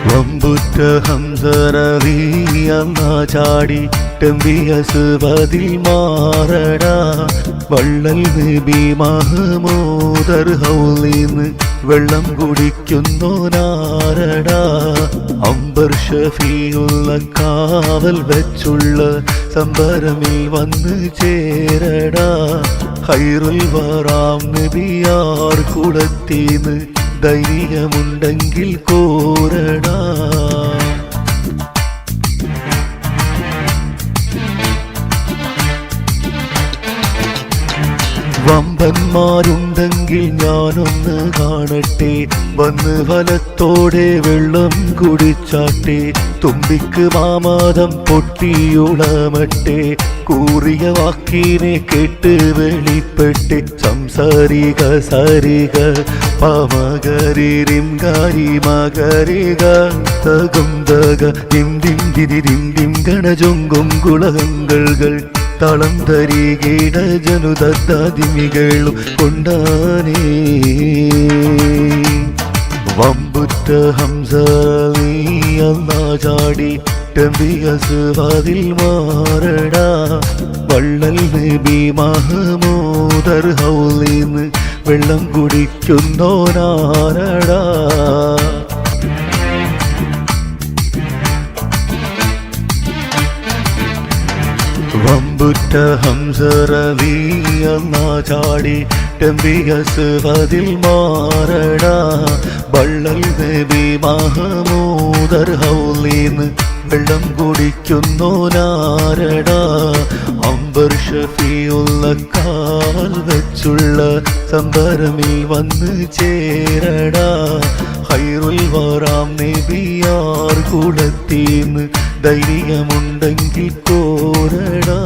വമ്പുറ്റ ഹംസറവി അന്നാ ചാടി ടെമ്പിയസ് പതിൽ മാറടാ വള്ളൽ നബി മഹമൂദർ ഹൗലിന്ന് വെള്ളം കുടിക്കുന്നോനാരടാ അംബർ ഷഫിയുള്ള കാവൽ വെച്ചുള്ള സംബരമിൽ വന്ന് ചേരടാ ഹൈറുൽ വറാം നബിയാർ കുടത്തീന്ന് ധൈര്യമുണ്ടെങ്കിൽ കോരടാ വമ്പന്മാരുണ്ടെങ്കിൽ ഞാനൊന്ന് കാണട്ടെ വന്ന് ഫലത്തോടെ വെള്ളം കുടിച്ചാട്ടെ തുമ്പിക്ക് മാമാദം പൊട്ടിയുളമട്ടെ കൂറിയ വാക്കിനെ കേട്ട് വെളിപ്പെട്ട് സംസാരിക സരിക പമകരിരിം ഗാരി മകരിക തകം തക ദിം ദിം ദിതി ദിം ദിം ഗണജൊങ്കും കുളകങ്ങൾ തളം തരികേട ജനുദാദിമികളും കൊണ്ടാനേ വമ്പുറ്റ ഹംസവി അന്നാ ചാടി ടെമ്പിയസ് പതിൽ മാറടാ വള്ളൽ നബി മഹമൂദർ ഹൗലിന്ന് വെള്ളം കുടിക്കുന്നോനാരടാ വമ്പുറ്റ ഹംസറവി അന്നാ ചാടി ടെമ്പിയസ് പതിൽ മാറടാ വള്ളൽ നബി മഹമൂദർ ഹൗലിന്ന് വെള്ളം കുടിക്കുന്നോനാരടാ അംബർ ഷഫിയുള്ള കാവൽ വെച്ചുള്ള സംബരമിൽ വന്ന് ചേരടാ ഹൈറുൽ വറാം നബിയാർ കുടത്തീന്ന് ധൈര്യമുണ്ടെങ്കിൽ കോരടാ